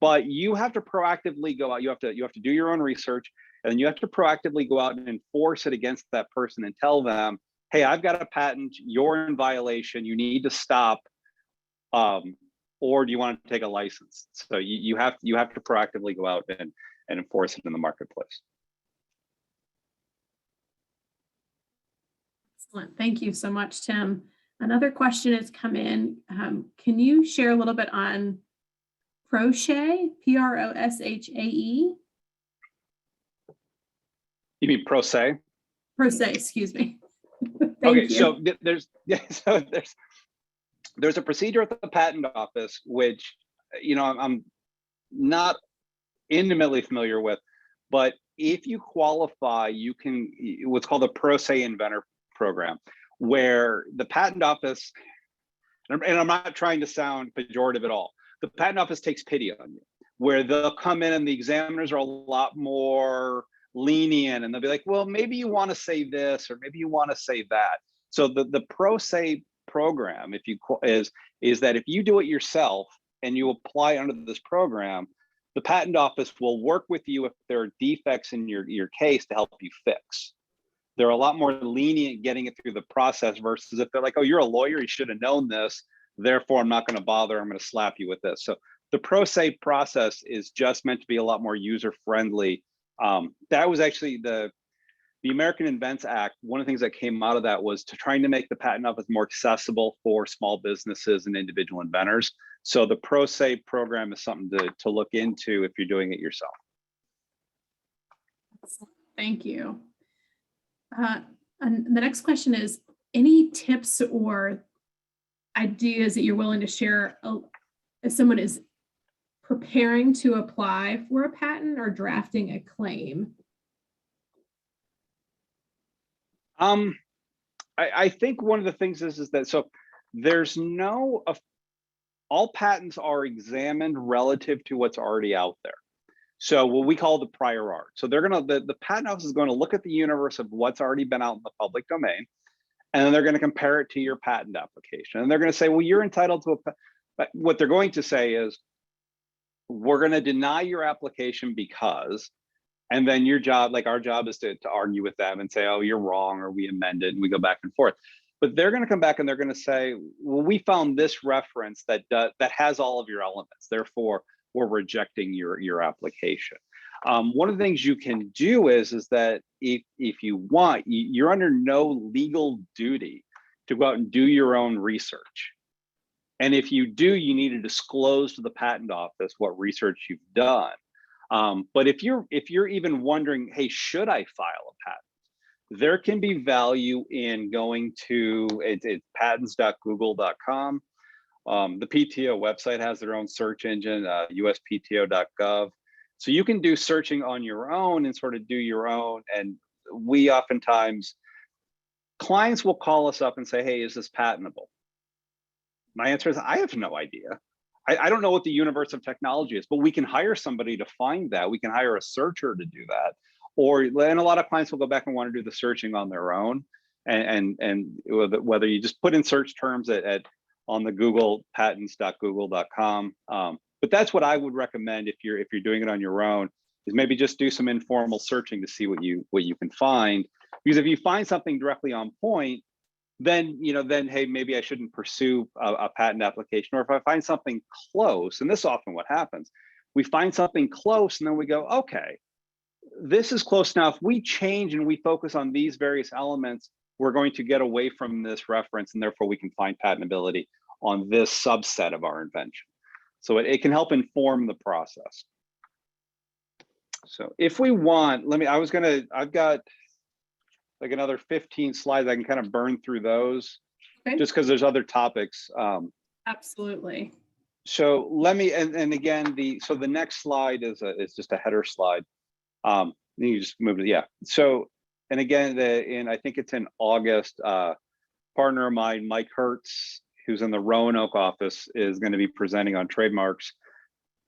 But you have to proactively go out. You have to do your own research, and then you have to proactively go out and enforce it against that person and tell them, hey, I've got a patent, you're in violation, you need to stop, or do you want to take a license? So you have to proactively go out and enforce it in the marketplace. Excellent. Thank you so much, Tim. Another question has come in. Can you share a little bit on PROSHAE, P-R-O-S-H-A-E? You mean pro se? Pro se, excuse me. Okay, you. so there's a procedure at the patent office, which, you know, I'm not intimately familiar with, but if you qualify, you can, what's called a pro se inventor program, where the patent office, and I'm not trying to sound pejorative at all, the patent office takes pity on you, where they'll come in and the examiners are a lot more lenient, and they'll be like, well, maybe you want to say this, or maybe you want to say that. So the pro se program, if you is that if you do it yourself and you apply under this program, the patent office will work with you if there are defects in your case to help you fix. They're a lot more lenient getting it through the process versus if they're like, oh, you're a lawyer, you should have known this, therefore I'm not going to bother, I'm going to slap you with this. So the pro se process is just meant to be a lot more user friendly. That was actually the American Invents Act. One of the things that came out of that was to trying to make the patent office more accessible for small businesses and individual inventors. So the pro se program is something to look into if you're doing it yourself. Thank you. And the next question is, any tips or ideas that you're willing to share as someone is preparing to apply for a patent or drafting a claim? I think one of the things is that, so there's all patents are examined relative to what's already out there. So what we call the prior art. So they're the patent office is going to look at the universe of what's already been out in the public domain, and then they're going to compare it to your patent application. And they're going to say, well, you're entitled to what they're going to say is, we're going to deny your application because, and then your job, like our job, is to argue with them and say, oh, you're wrong, or we amend it, and we go back and forth. But they're going to come back and they're going to say, well, we found this reference that has all of your elements, therefore we're rejecting your application. One of the things you can do is that if you want, you're under no legal duty to go out and do your own research. And if you do, you need to disclose to the patent office what research you've done. But if you're even wondering, hey, should I file a patent? There can be value in going to it's patents.google.com. The PTO website has their own search engine, uspto.gov. So you can do searching on your own and sort of do your own. And we oftentimes, clients will call us up and say, hey, is this patentable? My answer is, I have no idea. I don't know what the universe of technology is, but we can hire somebody to find that. We can hire a searcher to do that. And a lot of clients will go back and want to do the searching on their own. And whether you just put in search terms on the Google, patents.google.com. But that's what I would recommend if you're doing it on your own, is maybe just do some informal searching to see what you can find. Because if you find something directly on point, then hey, maybe I shouldn't pursue a patent application. Or if I find something close, and this is often what happens, we find something close and then we go, okay, this is close now. If we change and we focus on these various elements, we're going to get away from this reference, and therefore we can find patentability on this subset of our invention. So it can help inform the process. So if we want, I've got like another 15 slides. I can kind of burn through those Okay. just because there's other topics. Absolutely. So let me, and again, the next slide is just a header slide. You just move it, yeah. So, and again, I think it's in August, partner of mine, Mike Hertz, who's in the Roanoke office, is going to be presenting on trademarks.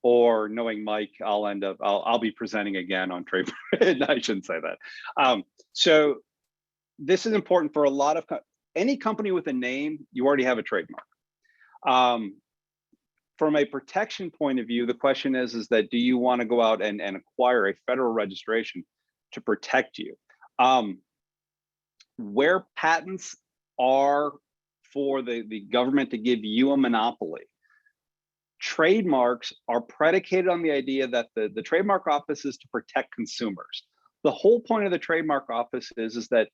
Or knowing Mike, I'll be presenting again on trademark. I shouldn't say that. So this is important for a lot of any company with a name. You already have a trademark. From a protection point of view, the question is that do you want to go out and acquire a federal registration to protect you? Where patents are for the government to give you a monopoly, trademarks are predicated on the idea that the trademark office is to protect consumers. The whole point of the trademark office is that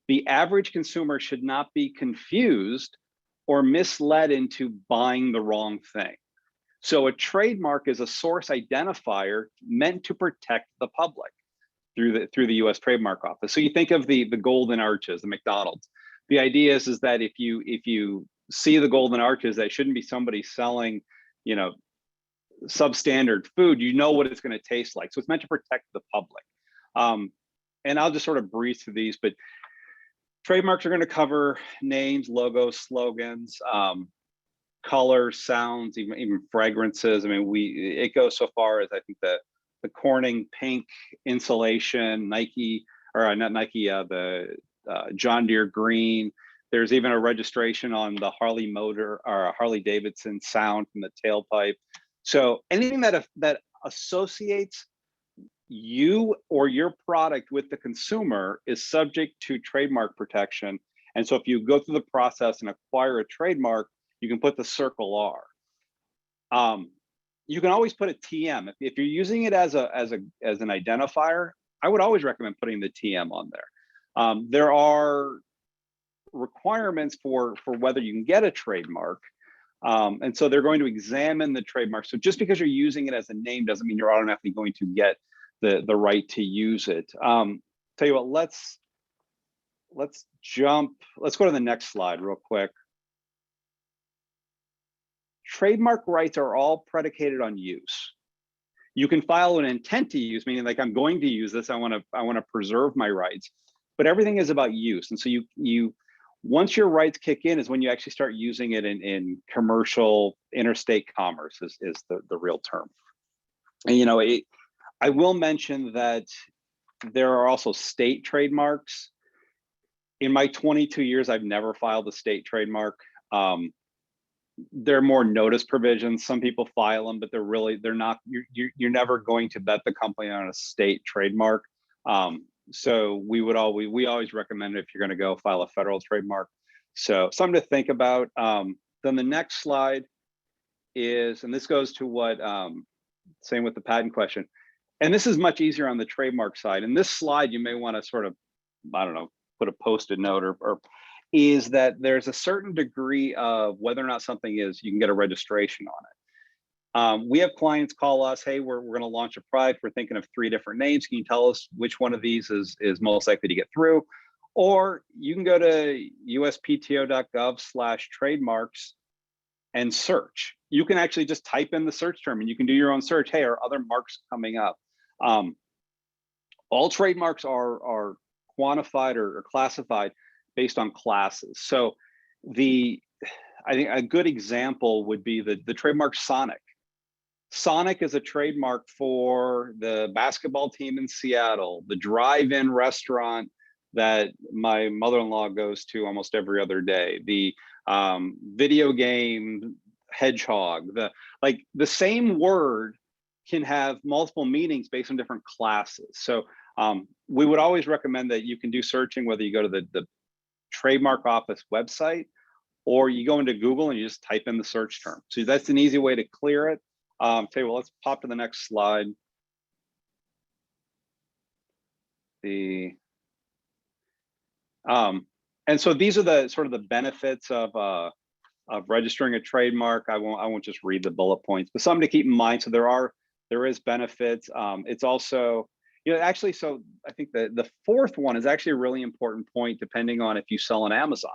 the average consumer should not be confused or misled into buying the wrong thing. So a trademark is a source identifier meant to protect the public through the U.S. Trademark Office. So you think of the golden arches, the McDonald's. The idea is that if you see the golden arches, that shouldn't be somebody selling, substandard food. You know what it's going to taste like. So it's meant to protect the public. And I'll just sort of breeze through these, but trademarks are going to cover names, logos, slogans, colors, sounds, even fragrances. I mean, it goes so far as I think the Corning pink insulation, Nike, or not Nike, the John Deere green. There's even a registration on the Harley motor or Harley Davidson sound from the tailpipe. So anything that associates you or your product with the consumer is subject to trademark protection. And so if you go through the process and acquire a trademark, you can put the circle R. You can always put a TM. If you're using it as an identifier, I would always recommend putting the TM on there. There are requirements for whether you can get a trademark. And so they're going to examine the trademark. So just because you're using it as a name doesn't mean you're automatically going to get the right to use it. Tell you what, let's go to the next slide real quick. Trademark rights are all predicated on use. You can file an intent to use, meaning like I'm going to use this, I want to preserve my rights, but everything is about use. And so you once your rights kick in is when you actually start using it in commercial interstate commerce is the real term. And I will mention that there are also state trademarks. In my 22 years, I've never filed a state trademark. They're more notice provisions. Some people file them, but they're not. You're never going to bet the company on a state trademark. So we always recommend if you're going to go file a federal trademark. So something to think about. Then the next slide is, and this goes to what same with the patent question, and this is much easier on the trademark side. And this slide you may want to sort of, I don't know, put a post-it note or is that there's a certain degree of whether or not something you can get a registration on it. We have clients call us, hey, we're going to launch a product. We're thinking of 3 different names. Can you tell us which one of these is most likely to get through? Or you can go to uspto.gov/trademarks and search. You can actually just type in the search term and you can do your own search. Hey, are other marks coming up? All trademarks are quantified or classified based on classes. So I think a good example would be the trademark Sonic. Sonic is a trademark for the basketball team in Seattle, the drive-in restaurant that my mother-in-law goes to almost every other day, the video game hedgehog. The same word can have multiple meanings based on different classes. So we would always recommend that you can do searching, whether you go to the trademark office website or you go into Google and you just type in the search term. So that's an easy way to clear it. Tell you what, let's pop to the next slide. And so these are the sort of the benefits of registering a trademark. I won't just read the bullet points, but something to keep in mind. So there is benefits. It's also, Actually, so I think the fourth one is actually a really important point, depending on if you sell on Amazon.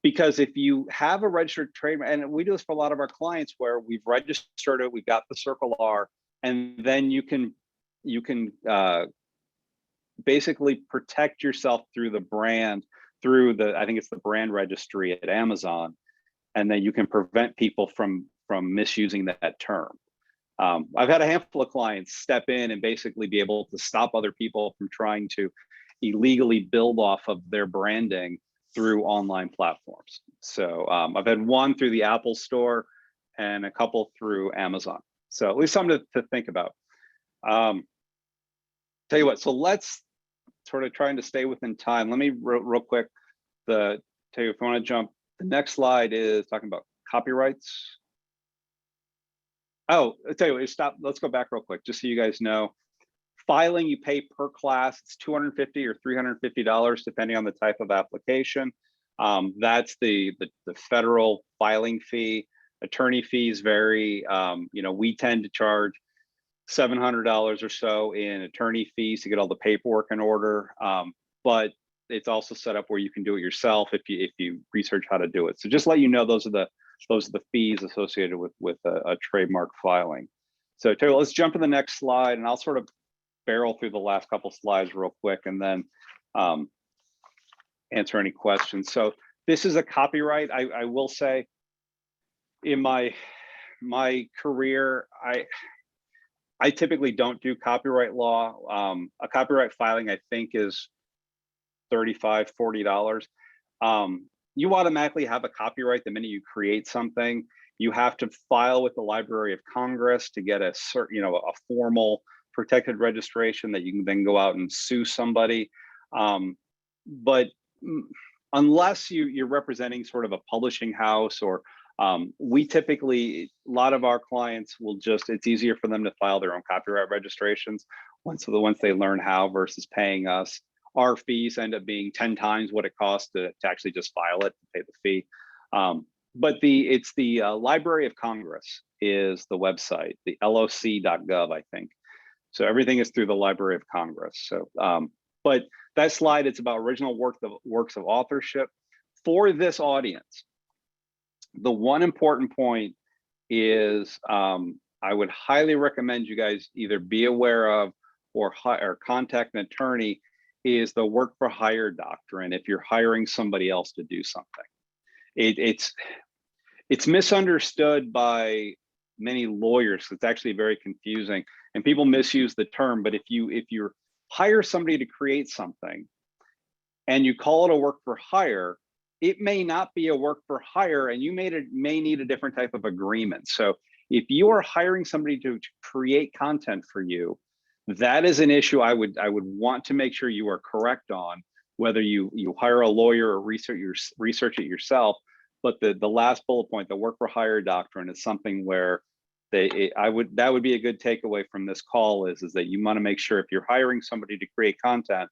Because if you have a registered trademark, and we do this for a lot of our clients where we've registered it, we've got the Circle R, and then you can basically protect yourself through the brand, through I think it's the brand registry at Amazon, and then you can prevent people from misusing that term. I've had a handful of clients step in and basically be able to stop other people from trying to illegally build off of their branding through online platforms. So I've had one through the Apple Store and a couple through Amazon. So at least something to think about. Tell you what, so let's sort of trying to stay within time. Let me real quick, tell you if you want to jump, the next slide is talking about copyrights. Oh, I'll tell you what, stop, let's go back real quick, just so you guys know. Filing, you pay per class, it's $250 or $350, depending on the type of application. That's the federal filing fee. Attorney fees vary. We tend to charge $700 or so in attorney fees to get all the paperwork in order. But it's also set up where you can do it yourself if you research how to do it. So just let you know, those are the fees associated with a trademark filing. So Taylor, let's jump to the next slide, and I'll sort of barrel through the last couple slides real quick and then answer any questions. So this is a copyright. I will say, in my career, I typically don't do copyright law. A copyright filing, I think, is $35, $40. You automatically have a copyright the minute you create something. You have to file with the Library of Congress to get a formal protected registration that you can then go out and sue somebody. But unless you're representing sort of a publishing house, or we typically, a lot of our clients will it's easier for them to file their own copyright registrations once they learn how, versus paying us. Our fees end up being 10 times what it costs to actually just file it, to pay the fee. But it's the Library of Congress is the website, the loc.gov, I think. So everything is through the Library of Congress. So, but that slide, it's about original works of authorship. For this audience, the one important point is I would highly recommend you guys either be aware of or contact an attorney, is the work for hire doctrine if you're hiring somebody else to do something. It's misunderstood by many lawyers. It's actually very confusing, and people misuse the term. But if you hire somebody to create something and you call it a work for hire, it may not be a work for hire, and you may need a different type of agreement. So if you are hiring somebody to create content for you, that is an issue I would want to make sure you are correct on, whether you hire a lawyer or research it yourself. But the last bullet point, the work for hire doctrine, is something where that would be a good takeaway from this call, is that you want to make sure if you're hiring somebody to create content,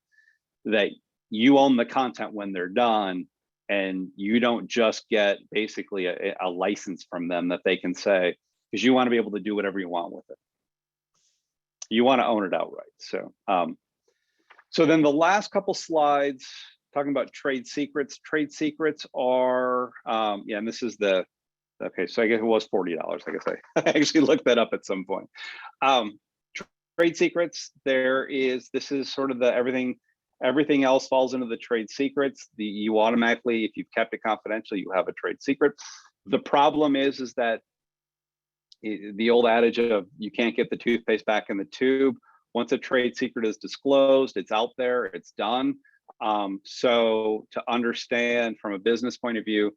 that you own the content when they're done, and you don't just get basically a license from them that they can say, because you want to be able to do whatever you want with it. You want to own it outright. So, so then the last couple slides talking about trade secrets. Trade secrets are, and this is okay, so I guess it was $40. I guess I actually looked that up at some point. Trade secrets, this is sort of everything else falls into the trade secrets. You automatically, if you've kept it confidential, you have a trade secret. The problem is that the old adage of you can't get the toothpaste back in the tube. Once a trade secret is disclosed, it's out there, it's done. So to understand from a business point of view,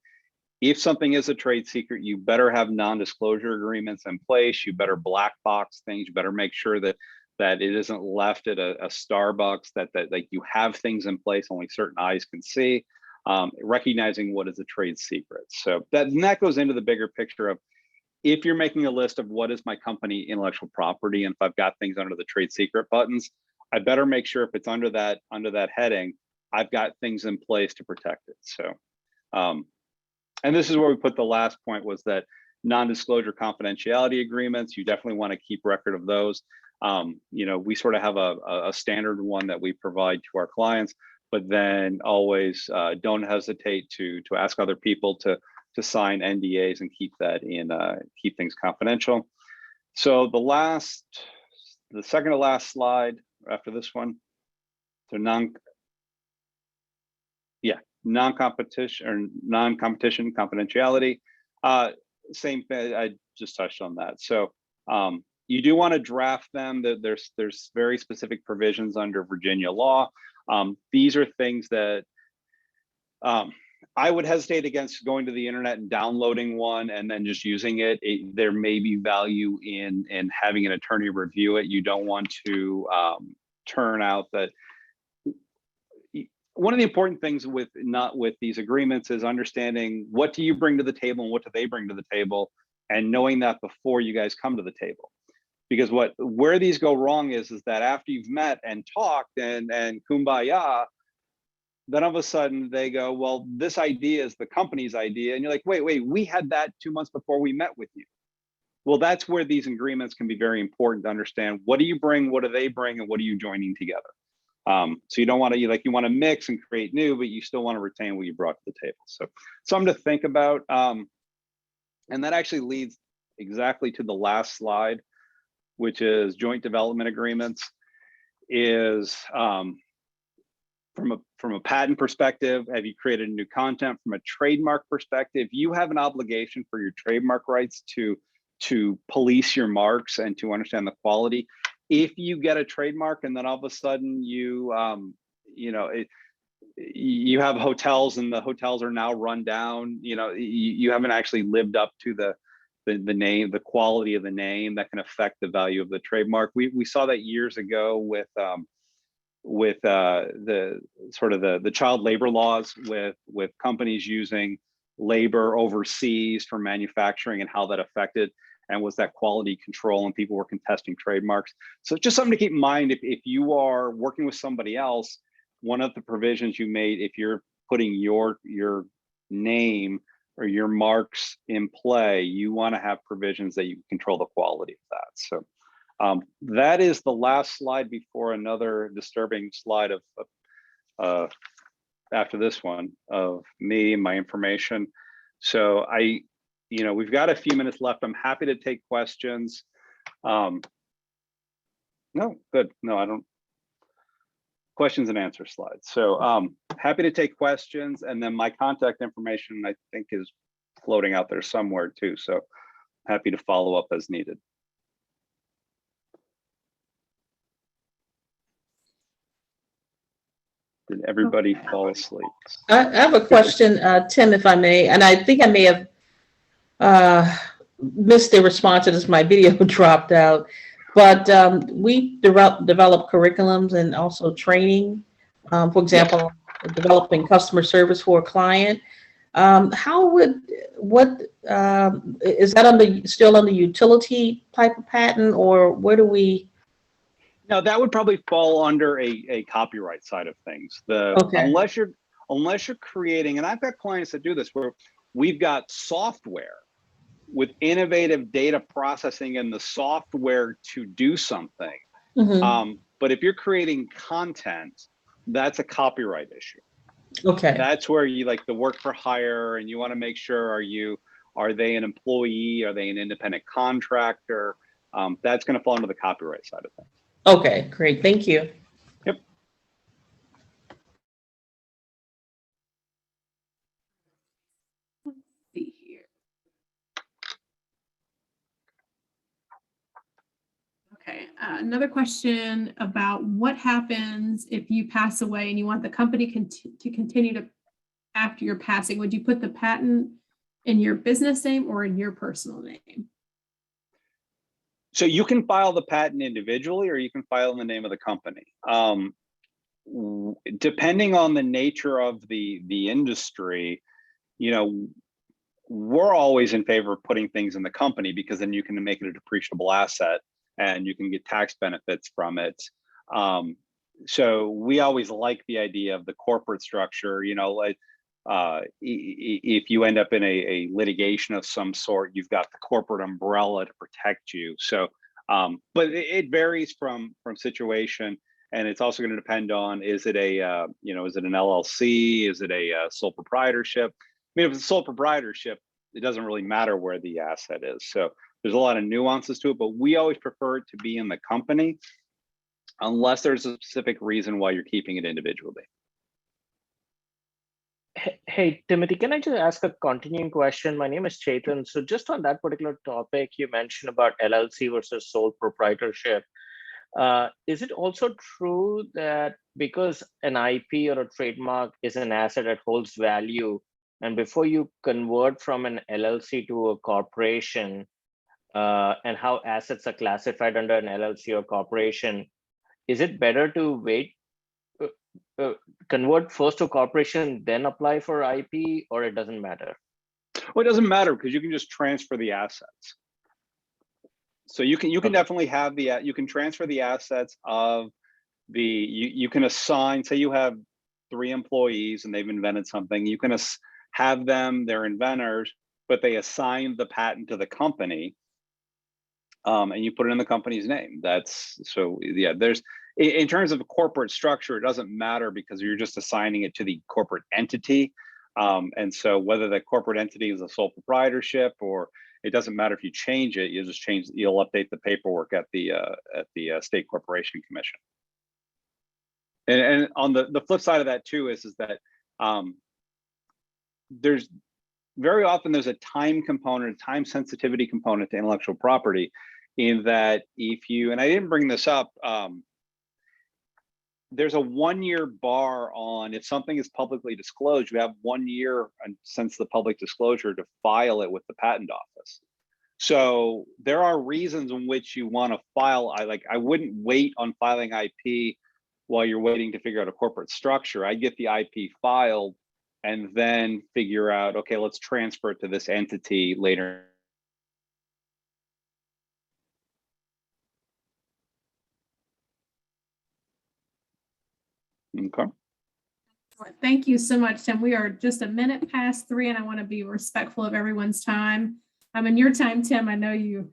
if something is a trade secret, you better have non-disclosure agreements in place. You better black box things. You better make sure that it isn't left at a Starbucks, that like you have things in place only certain eyes can see, recognizing what is a trade secret. So that goes into the bigger picture of, if you're making a list of what is my company intellectual property, and if I've got things under the trade secret buttons, I better make sure if it's under that heading, I've got things in place to protect it. So, and this is where we put the last point, was that non-disclosure confidentiality agreements. You definitely want to keep record of those. We sort of have a standard one that we provide to our clients, but then always don't hesitate to ask other people to sign NDAs and keep things confidential. So the second to last slide after this one, so non-competition or non-competition confidentiality. Same thing, I just touched on that. So you do want to draft them. There's very specific provisions under Virginia law. These are things that I would hesitate against going to the internet and downloading one and then just using it. There may be value in having an attorney review it. You don't want to turn out that. One of the important things with these agreements is understanding what do you bring to the table and what do they bring to the table, and knowing that before you guys come to the table. Because where these go wrong is that after you've met and talked and kumbaya, then all of a sudden they go, well, this idea is the company's idea. And you're like, wait, we had that 2 months before we met with you. Well, that's where these agreements can be very important to understand. What do you bring? What do they bring? And what are you joining together? So you don't want to, you want to mix and create new, but you still want to retain what you brought to the table. So something to think about. And that actually leads exactly to the last slide, which is joint development agreements. Is from a patent perspective, have you created new content? From a trademark perspective, you have an obligation for your trademark rights to police your marks and to understand the quality. If you get a trademark and then all of a sudden you have hotels and the hotels are now run down, you haven't actually lived up to the name, the quality of the name, that can affect the value of the trademark. We saw that years ago with the sort of the child labor laws with companies using labor overseas for manufacturing and how that affected and was that quality control, and people were contesting trademarks. So just something to keep in mind if you are working with somebody else. One of the provisions you made, if you're putting your name or your marks in play, you want to have provisions that you control the quality of that. So that is the last slide before another disturbing slide of after this one of me and my information. So we've got a few minutes left. I'm happy to take questions. No, good. No, I don't. Questions and answer slides. So happy to take questions, and then my contact information I think is floating out there somewhere too. So happy to follow up as needed. Did everybody fall asleep? I have a question, Tim, if I may, and I think I may have missed the response to this. My video dropped out, but we develop curriculums and also training. For example, developing customer service for a client. Is that still under utility type of patent, or where do we? No, that would probably fall under a copyright side of things. Unless you're creating, and I've got clients that do this where we've got software with innovative data processing and the software to do something. Mm-hmm. But if you're creating content, that's a copyright issue. Okay. That's where you like the work for hire, and you want to make sure are they an employee? Are they an independent contractor? That's going to fall under the copyright side of things. Okay, great. Thank you. Yep. Let's see here. Okay, another question about what happens if you pass away and you want the company to continue to after your passing. Would you put the patent in your business name or in your personal name? So you can file the patent individually, or you can file in the name of the company. Depending on the nature of the industry, we're always in favor of putting things in the company, because then you can make it a depreciable asset and you can get tax benefits from it. So we always like the idea of the corporate structure. If you end up in a litigation of some sort, you've got the corporate umbrella to protect you. So But it varies from situation, and it's also going to depend on, is it a is it an LLC, is it a sole proprietorship? I mean, if it's a sole proprietorship, it doesn't really matter where the asset is. So there's a lot of nuances to it, but we always prefer it to be in the company unless there's a specific reason why you're keeping it individually. Hey, Timothy, can I just ask a continuing question? My name is Chetan. So just on that particular topic, you mentioned about LLC versus sole proprietorship. Is it also true that because an IP or a trademark is an asset that holds value, and before you convert from an LLC to a corporation, and how assets are classified under an LLC or corporation, is it better to wait, convert first to corporation, then apply for IP, or it doesn't matter? Well, it doesn't matter because you can just transfer the assets. So you can definitely have you can transfer the assets of you can assign, say you have 3 employees and they've invented something, you can have them, they're inventors, but they assign the patent to the company, and you put it in the company's name. There's, in terms of a corporate structure, it doesn't matter because you're just assigning it to the corporate entity. And so whether the corporate entity is a sole proprietorship, or it doesn't matter if you change it, you'll update the paperwork at the State Corporation Commission. And on the flip side of that too is that there's very often there's a time component, a time sensitivity component to intellectual property, in that if you, and I didn't bring this up, there's a 1-year bar on, if something is publicly disclosed, you have 1 year since the public disclosure to file it with the patent office. So there are reasons in which you want to file. I wouldn't wait on filing IP while you're waiting to figure out a corporate structure. I'd get the IP filed and then figure out, okay, let's transfer it to this entity later. Okay. Thank you so much, Tim. We are just a minute past 3, and I want to be respectful of everyone's time. In your time, Tim, I know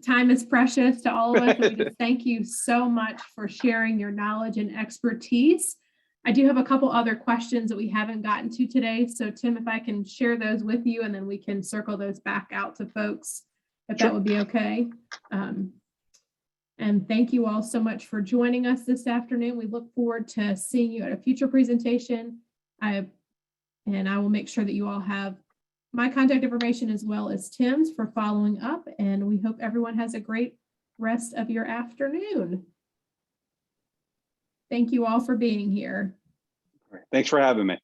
time is precious to all of us. We just thank you so much for sharing your knowledge and expertise. I do have a couple other questions that we haven't gotten to today. So Tim, if I can share those with you, and then we can circle those back out to folks, if that would be okay. And thank you all so much for joining us this afternoon. We look forward to seeing you at a future presentation. And I will make sure that you all have my contact information as well as Tim's for following up. And we hope everyone has a great rest of your afternoon. Thank you all for being here. Thanks for having me.